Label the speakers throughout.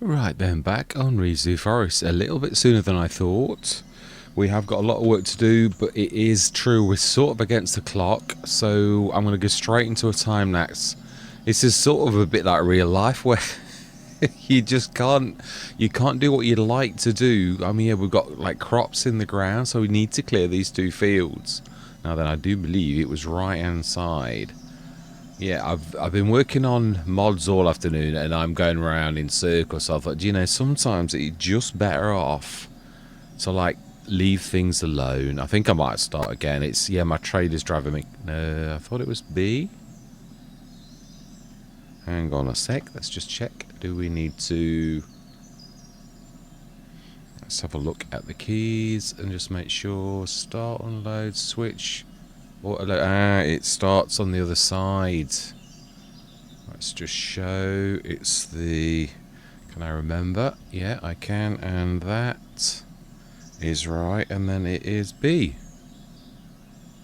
Speaker 1: Right then, back on Risoux Forest, a little bit sooner than I thought. We have got a lot of work to do, but it is true, we're sort of against the clock, so I'm going to go straight into a time lapse. This is sort of a bit like real life, where you just you can't do what you'd like to do. I mean, yeah, we've got like crops in the ground, so we need to clear these two fields. Now then, I do believe it was right hand side. Yeah, I've been working on mods all afternoon, and I'm going around in circles. So I thought, you know, sometimes it's just better off to like leave things alone. I think I might start again. It's my trailer's driving me. I thought it was B. Hang on a sec. Let's just check. Do we need to? Let's have a look at the keys and just make sure. Start, unload, switch. Auto. It starts on the other side. Let's just show it's the... Can I remember? Yeah, I can. And that is right. And then it is B.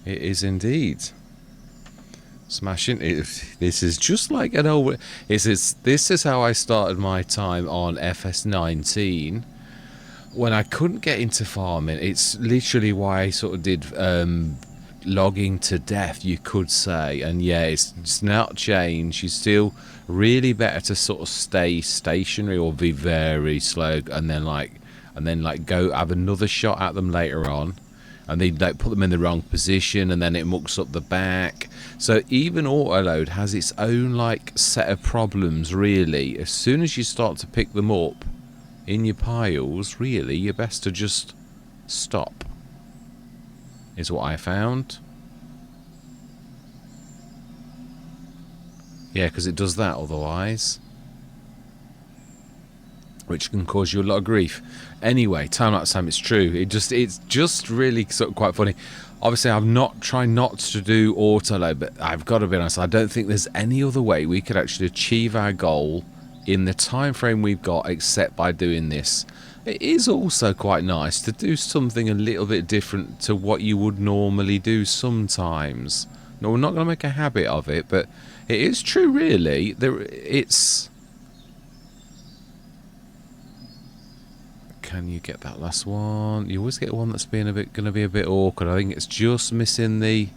Speaker 1: It is indeed. Smashing. This is just like an old... This is how I started my time on FS19. When I couldn't get into farming. It's literally why I sort of did... logging to death, you could say. And yeah, it's not changed. You're still really better to sort of stay stationary or be very slow, and then like go have another shot at them later on, and they like put them in the wrong position, and then it mucks up the back. So even autoload has its own like set of problems, really. As soon as you start to pick them up in your piles, really you're best to just stop, is what I found. Yeah, because it does that otherwise, which can cause you a lot of grief. Anyway, time lapse time, it's true. It's just really sort of quite funny. Obviously, I'm not trying not to do autoload, but I've got to be honest, I don't think there's any other way we could actually achieve our goal in the time frame we've got except by doing this. It is also quite nice to do something a little bit different to what you would normally do sometimes. No, we're not going to make a habit of it, but it is true, really. It's... Can you get that last one? You always get one that's going to be a bit awkward. I think it's just missing the...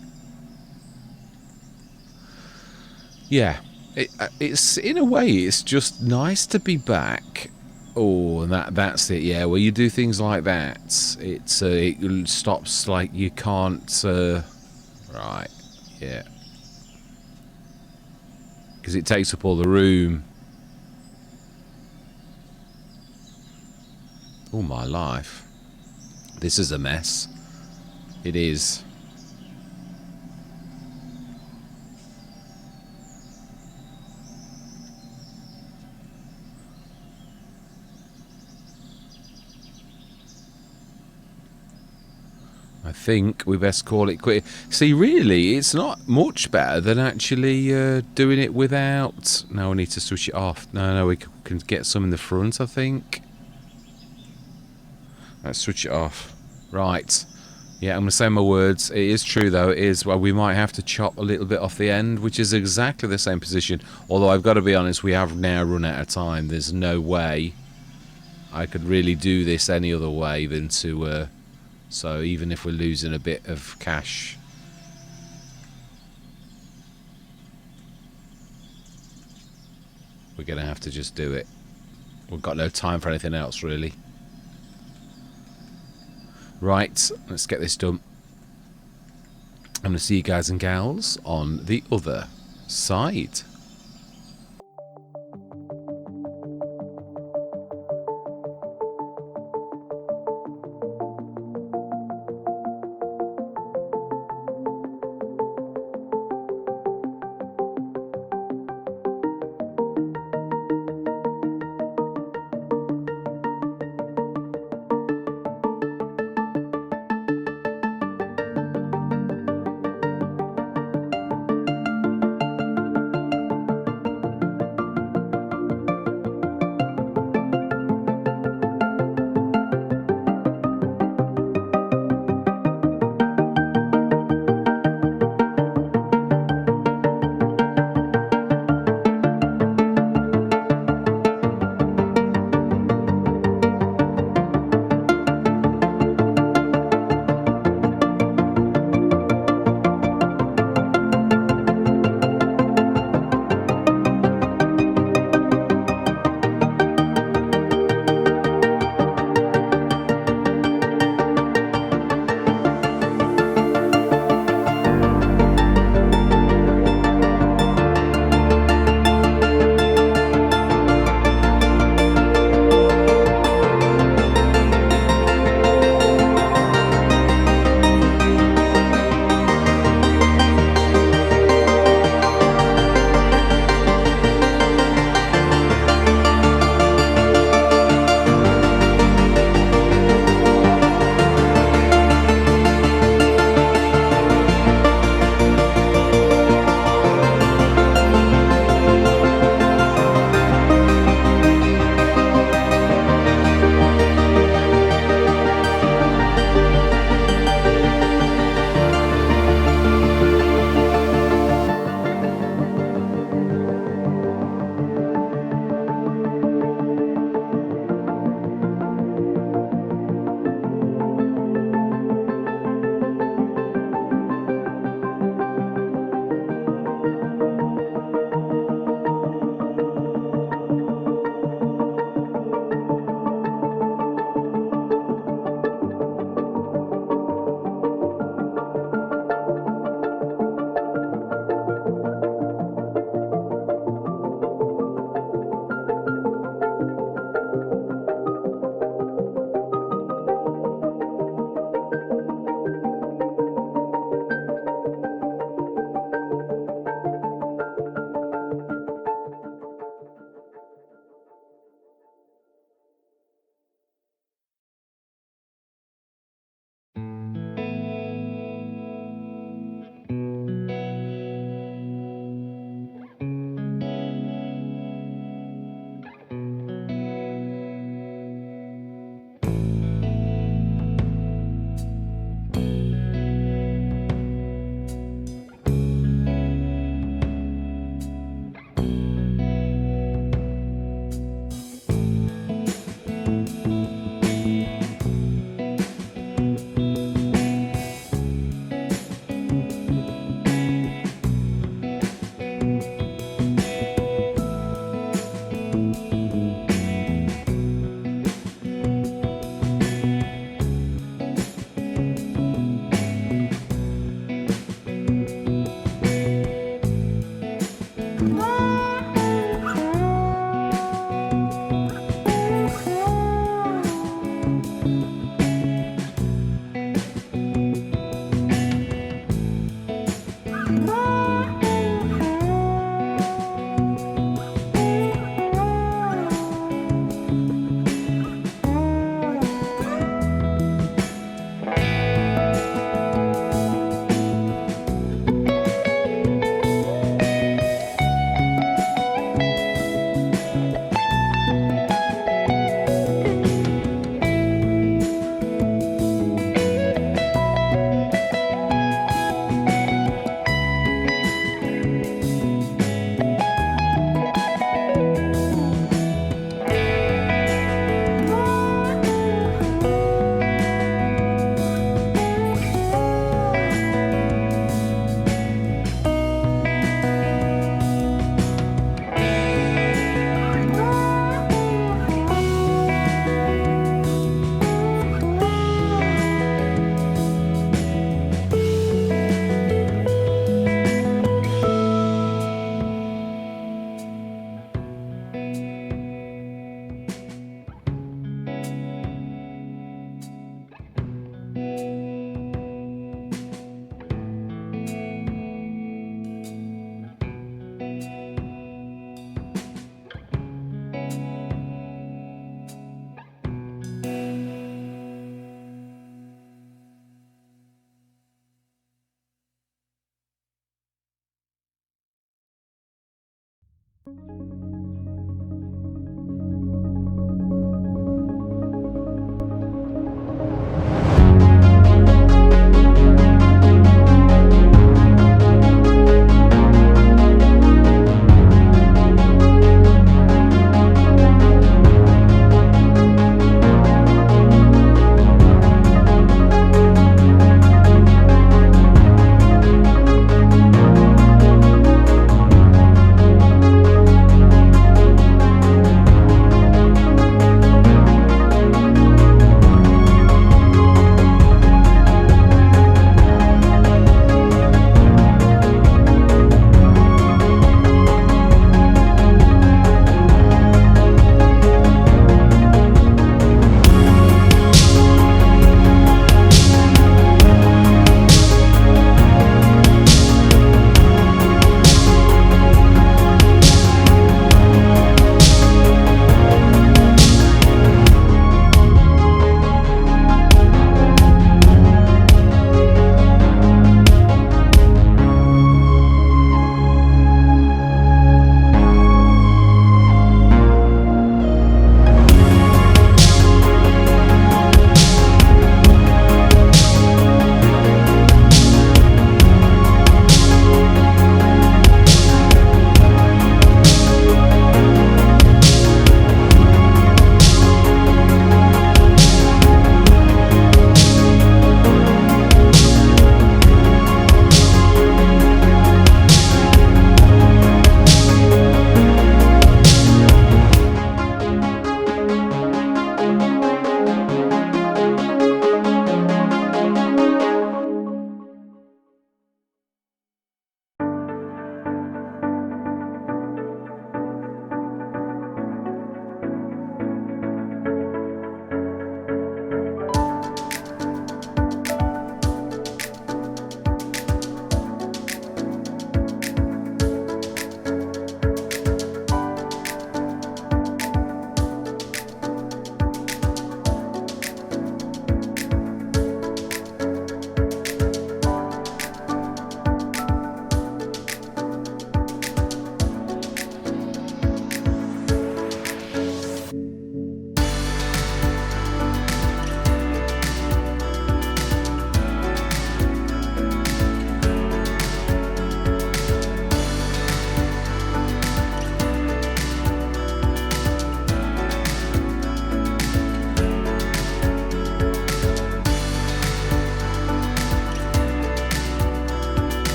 Speaker 1: Yeah, it's in a way, it's just nice to be back. Oh, and that's it. Yeah, well, you do things like that, it stops, like you can't. Right, yeah, because it takes up all the room. Oh my life, this is a mess. It is. I think we best call it quit. See, really, it's not much better than actually doing it without... No, we need to switch it off. No, we can get some in the front, I think. Let's switch it off. Right. Yeah, I'm going to say my words. It is true, though. It is. Well, we might have to chop a little bit off the end, which is exactly the same position. Although I've got to be honest, we have now run out of time. There's no way I could really do this any other way than to... So even if we're losing a bit of cash, we're going to have to just do it. We've got no time for anything else, really. Right, let's get this done. I'm going to see you guys and gals on the other side.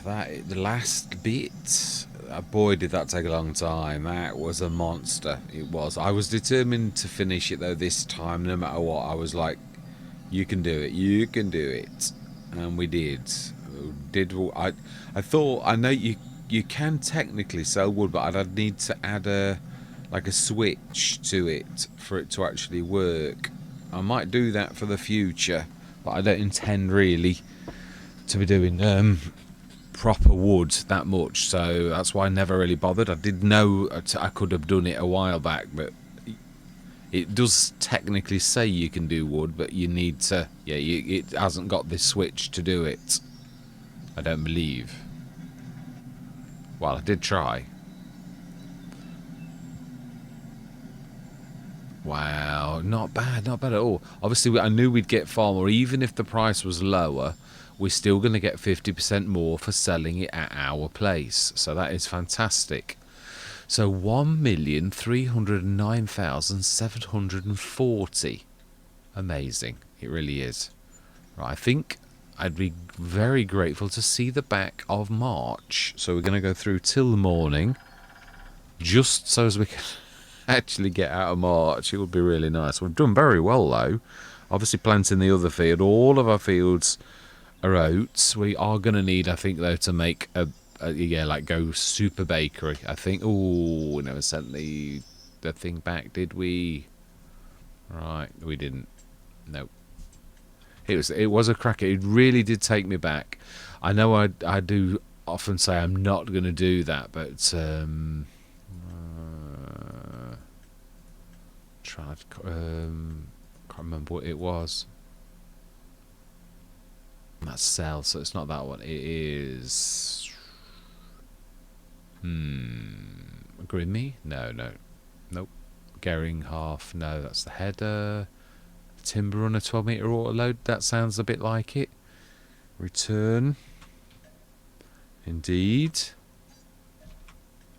Speaker 1: the last bit. Boy, did that take a long time. That was a monster. It was. I was determined to finish it though this time, no matter what. I was like, "You can do it. You can do it," and we did. I thought I know you can technically sell wood, but I'd need to add a switch to it for it to actually work. I might do that for the future, but I don't intend really to be doing proper wood that much, so that's why I never really bothered. I did know I could have done it a while back, but it does technically say you can do wood, but you need to, it hasn't got this switch to do it, I don't believe. Well, I did try. Wow, not bad at all. Obviously, I knew we'd get far more. Even if the price was lower, we're still going to get 50% more for selling it at our place. So that is fantastic. So 1,309,740. Amazing. It really is. Right, I think I'd be very grateful to see the back of March. So we're going to go through till the morning, just so as we can actually get out of March. It would be really nice. We've done very well though. Obviously planting the other field. All of our fields are oats. We are going to need, I think though, to make a go super bakery. I think. Oh, we never sent the thing back, did we? Right, we didn't. Nope. It was a cracker. It really did take me back. I know I do often say I'm not going to do that, but can't remember what it was. That's cell, so it's not that one. It is Grimmy? No. Nope. Gering half. No, that's the header. Timber on a 12-meter auto load. That sounds a bit like it. Return. Indeed.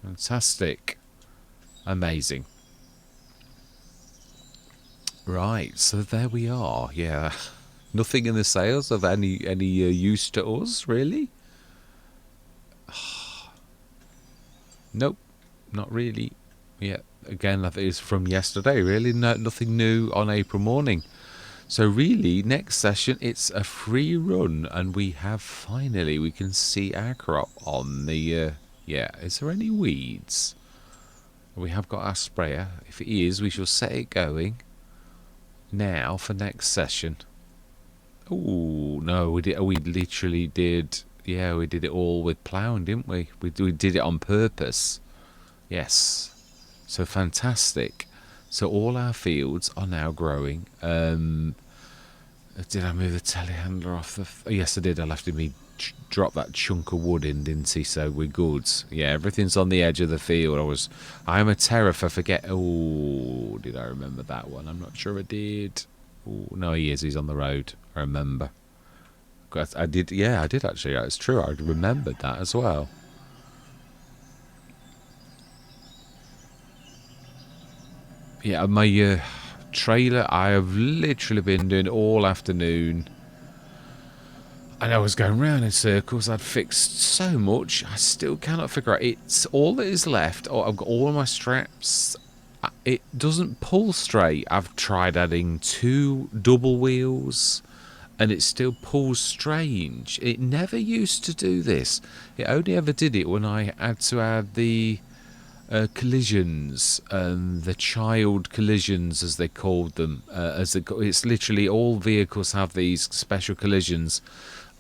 Speaker 1: Fantastic. Amazing. Right, so there we are. Yeah, nothing in the sales of any use to us, really. Nope, not really. Yeah, again, I think it's from yesterday. Really, nothing new on April morning. So really, next session it's a free run, and we can see our crop on the. Yeah, is there any weeds? We have got our sprayer. If it is, we shall set it going now for next session. Oh no, we literally did. Yeah, we did it all with ploughing, didn't we? We did it on purpose. Yes, so fantastic. So all our fields are now growing. Did I move the telehandler off the? Yes, I did. I left me drop that chunk of wood in, didn't he? So we're good. Yeah, everything's on the edge of the field. I am a terror for forget. Oh, did I remember that one? I'm not sure I did. Oh, no, he is. He's on the road. I remember. I did. Yeah, I did actually. It's true. I remembered that as well. Yeah, my trailer. I have literally been doing it all afternoon. And I was going round in circles. I'd fixed so much. I still cannot figure out. It's all that is left. Oh, I've got all my straps. It doesn't pull straight. I've tried adding 2 double wheels, and it still pulls strange. It never used to do this. It only ever did it when I had to add the collisions, the child collisions as they called them. It's literally all vehicles have these special collisions.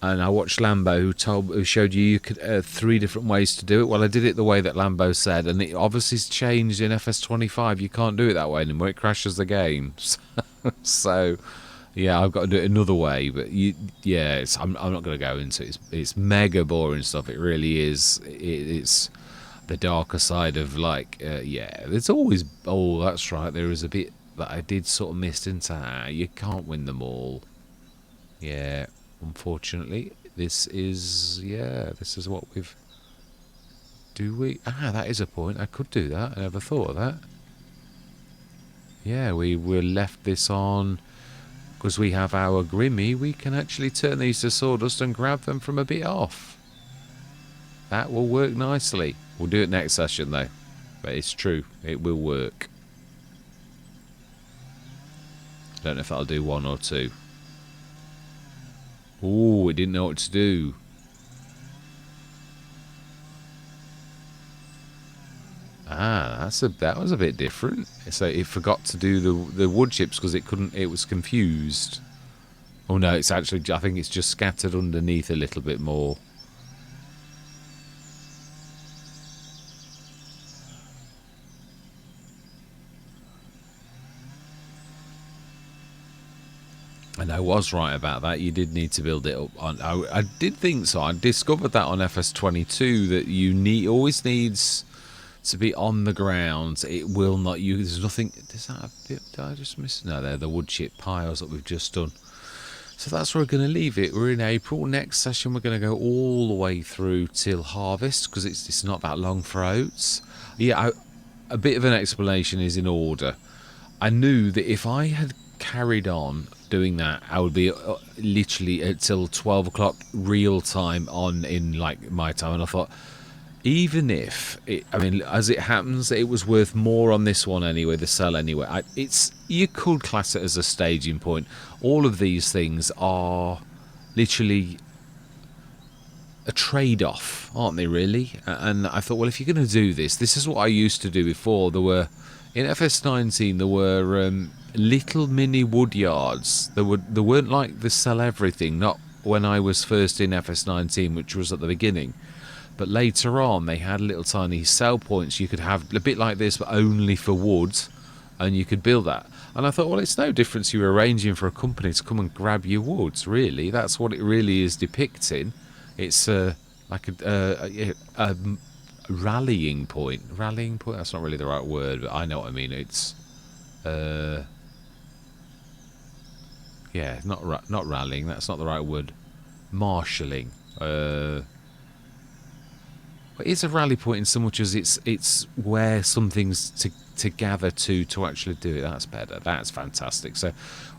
Speaker 1: And I watched Lambo, who showed you could 3 different ways to do it. Well, I did it the way that Lambo said, and it obviously changed in FS25. You can't do it that way anymore; it crashes the game. So, yeah, I've got to do it another way. But I'm not going to go into it. It's mega boring stuff. It really is. It's the darker side of There's always that's right. There is a bit that I did sort of miss into. You can't win them all. Yeah. Unfortunately, this is what we've. Do we? That is a point. I could do that. I never thought of that. Yeah, we were left this on because we have our Grimmy. We can actually turn these to sawdust and grab them from a bit off. That will work nicely. We'll do it next session though. But it's true. It will work. I don't know if that'll do 1 or 2. Ooh, it didn't know what to do. Ah, that was a bit different. So it forgot to do the wood chips because it was confused. Oh no, it's actually, I think it's just scattered underneath a little bit more. And I was right about that. You did need to build it up on. I did think so. I discovered that on FS25 that always needs to be on the ground. It will not. There's nothing. Is that a bit? Did I just miss? No, they're the wood chip piles that we've just done. So that's where we're going to leave it. We're in April. Next session we're going to go all the way through till harvest because it's not that long for oats. Yeah, a bit of an explanation is in order. I knew that if I had carried on doing that, I would be literally until 12 o'clock real time on in like my time, and I thought, even if as it happens, it was worth more on this one anyway, the sell anyway. You could class it as a staging point. All of these things are literally a trade-off, aren't they, really? And I thought, well, if you're going to do this is what I used to do before. There were in FS19 there were little mini wood yards. There weren't like the sell everything, not when I was first in FS19, which was at the beginning, but later on they had little tiny sell points. You could have a bit like this but only for wood, and you could build that. And I thought, well, it's no difference you're arranging for a company to come and grab your woods, really. That's what it really is depicting. It's like a rallying point. Rallying point, that's not really the right word, but I know what I mean. It's yeah, not rallying, that's not the right word. Marshalling. It's a rally point in so much as it's where something's to gather to actually do it. That's better. That's fantastic. So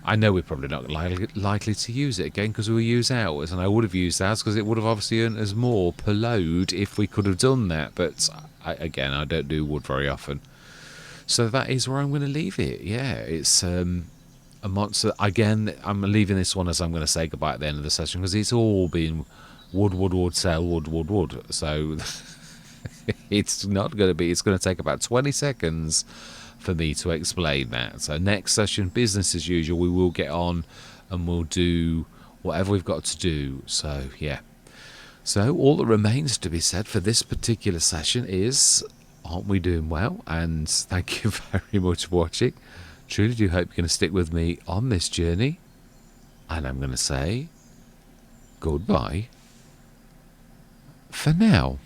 Speaker 1: I know we're probably not likely to use it again because we'll use ours, and I would have used ours because it would have obviously earned us more per load if we could have done that. But I don't do wood very often. So that is where I'm going to leave it. Yeah, it's a monster. Again, I'm leaving this one as I'm going to say goodbye at the end of the session because it's all been wood, sell, wood. So it's not going to be, it's going to take about 20 seconds for me to explain that. So next session, business as usual, we will get on and we'll do whatever we've got to do. So yeah. So all that remains to be said for this particular session is, aren't we doing well? And thank you very much for watching. Truly do hope you're going to stick with me on this journey. And I'm going to say goodbye for now.